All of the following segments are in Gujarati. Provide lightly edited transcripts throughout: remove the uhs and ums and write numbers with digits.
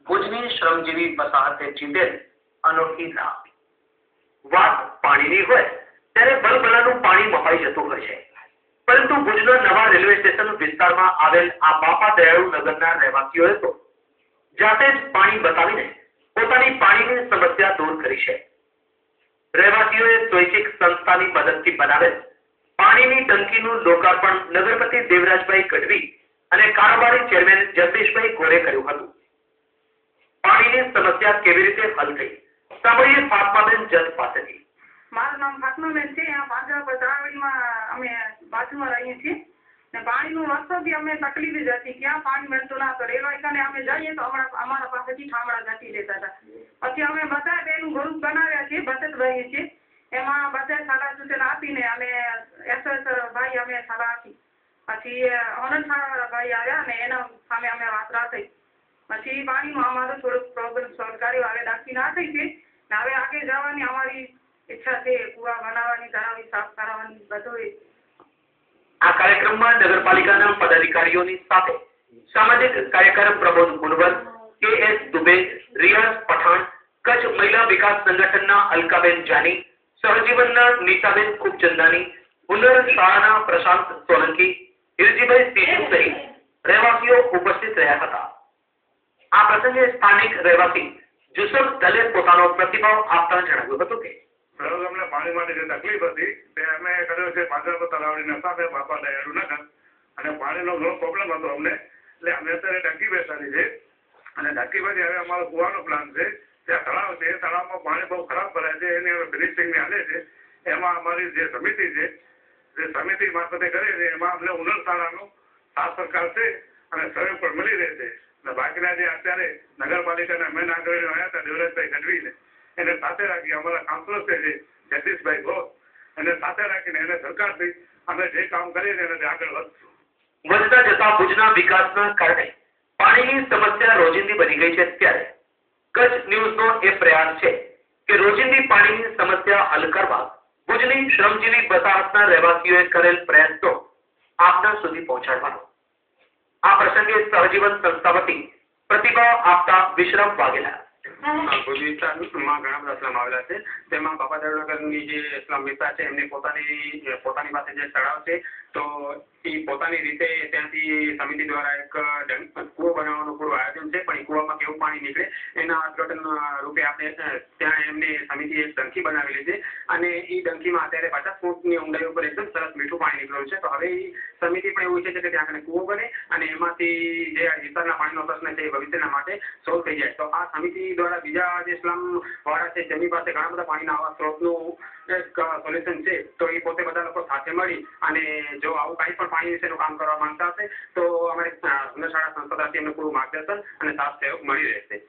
ભુજની શ્રમજીવી વસાહતે જીતેલ અનોખી રાહ। વાત પાણીની હોય ત્યારે ભલભલાનું પાણી મપાઈ જતું હોય છે, પરંતુ ભુજના નવા રેલવે સ્ટેશન વિસ્તારમાં આવેલ આ બાપા દયાળુ નગરના રહેવાસીઓએ તો જાતે જ પાણી બતાવીને પોતાની પાણીની સમસ્યા દૂર કરી છે। રહેવાસીઓએ સ્વૈચ્છિક સંસ્થાની મદદથી બનાવેલ પાણીની ટંકીનું લોકાર્પણ નગરપતિ દેવરાજભાઈ ગઢવી અને કારોબારી ચેરમેન જગદીશભાઈ ગોરે કર્યું હતું। પાણીની સમસ્યા કેવી રીતે હલ થઈ, સાંભળીએ ફાતમાબેન જત પાસેથી। મારું નામ ફાતમાબેન છે। આ પાંજરાપર તળાવડીમાં અમે બાજુમાં રહીએ છીએ ને પાણીનું વર્ષોથી અમે તકલીફ જ હતી, ક્યાં પાણી મળતું ના હતું। રેલવે કને અમે જઈએ તો અમારા પાસેથી ઠામડા ઘટી લેતા હતા। પછી અમે બધા બેનું ગ્રુપ બનાવ્યા છે, બચત રહીએ છીએ, એમાં બધા સલાહ સૂચન આપીને અને એસએસ ભાઈ અમે સલાહ આપી, પછી ઓનંદ શાળાવાળા ભાઈ આવ્યા અને એના સામે અમે વાતરા થઈ, પછી પાણીનું અમારું થોડુંક પ્રોબ્લેમ સોલ્વ કર્યો। હવે ડાકી ના થઈ છે ને હવે આગળ જવાની અમારી ઈચ્છા છે, કુવા બનાવવાની, તળાવ સાફ કરાવવાની, બધું। આ કાર્યક્રમમાં નગરપાલિકાના પદાધિકારીઓની સાથે સામાજિક કાર્યકર પ્રબોધ ગુણવર, કે.એસ. દુબે, રિયાઝ પઠાણ, કચ્છ મહિલા વિકાસ સંગઠનના અલકાબેન જાની, સહજીવનના નીતાબેન ખૂબચંદાની, હુનર શાળાના પ્રશાંત સોલંકી, હિરજીભાઈ સીસુ સહિત રહેવાસીઓ ઉપસ્થિત રહ્યા હતા। આ પ્રસંગે સ્થાનિક રહેવાસી જુસફ દલે પોતાનો પ્રતિભાવ આપતા જણાવ્યું હતું કે અમને પાણી માટે જે તકલીફ હતી તે અમે કર્યો છે પાંજરાપર તળાવડીના સાથે બાપા દયાળુ નગર, અને પાણીનો ઘણો પ્રોબ્લેમ હતો અમને, એટલે અમે અત્યારે ટાંકી બેસાડી છે અને ટાંકી પછી હવે અમારો કુવાનો પ્લાન છે। ત્યાં તળાવ છે, તળાવમાં પાણી બહુ ખરાબ ભરાય છે, એની હવે ફિનિશિંગની હાલે છે। એમાં અમારી જે સમિતિ છે, જે સમિતિ મારફતે કરે છે, એમાં અમને ઉનર શાળાનો સાથ સરકાર છે અને સહયોગ પણ મળી રહે છે। અને બાકીના જે અત્યારે નગરપાલિકાના મેન આગેવાનો આવ્યા હતા દેવરાજભાઈ ગઢવીને, એને સાથે રાખી અમારા કાઉન્સિલર છે જગદીશભાઈ ગોર, એને સાથે રાખીને એને સરકારથી અમે જે કામ કરીએ છીએ એને આગળ વધશું। વધતા જતા ભુજના વિકાસના કારણે પાણીની સમસ્યા રોજિંદી બની ગઈ છે, ત્યારે કચ્છ ન્યૂઝનો એ પ્રયાસ છે કે રોજિંદી પાણીની સમસ્યા હલ કરવા ભુજની શ્રમજીવી વસાહતના રહેવાસીઓએ કરેલ પ્રયત્નો આપના સુધી પહોંચાડવાનો। આ પ્રસંગે સહજીવન સંસ્થા વતી પ્રતિભાવ આપતા વિશ્રામ વાઘેલા। ભુજ વિસ્તારમાં ઘણા બધા સ્લમ આવેલા છે, તેમાં બાપા દયાળુ નગરની જે સ્લમ વિસ્તાર છે એમની પોતાની પાસે જે તળાવ છે, તો એ પોતાની રીતે ત્યાંથી સમિતિ દ્વારા એક કૂવો બનાવવાનું પૂરું આયોજન છે, પણ એ કૂવામાં કેવું પાણી નીકળે એના અર્થઘટન રૂપે આપણે ત્યાં એમને સમિતિ એક ડંકી બનાવેલી છે અને એ ડંકીમાં અત્યારે 50 ફૂટની ઊંડાઈ ઉપર એકદમ સરસ મીઠું પાણી નીકળ્યું છે। તો હવે એ સમિતિ પણ એવું ઈચ્છે છે કે ત્યાં આગળ કૂવો બને અને એમાંથી જે વિસ્તારના પાણીનો પ્રશ્ન છે એ ભવિષ્યના માટે સોલ્વ થઈ જાય। તો આ સમિતિ દ્વારા બીજા જે સ્લમ વાળા છે જેમની પાસે ઘણા બધા પાણીના આવા સ્ત્રોતનું એક સોલ્યુશન છે, તો એ પોતે બધા લોકો સાથે મળી અને જો આવું કંઈ પણ પાણી વિશેનું કામ કરવા માંગતા હશે તો અમારી હુનરશાળા સંસ્થાથી એમને પૂરું માર્ગદર્શન અને સાથ સહયોગ મળી રહેશે।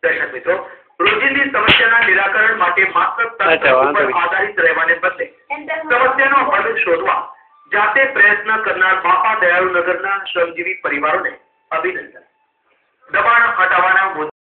દર્શક મિત્રો, રોજિંદી સમસ્યાના નિરાકરણ માટે માત્ર તંત્ર ઉપર આધારિત રહેવાને બદલે સમસ્યાનો હલ શોધવા જાતે પ્રયત્ન કરનાર બાપા દયાળુ નગરના શ્રમજીવી પરિવારોને અભિનંદન। દબાણ હટાવવાના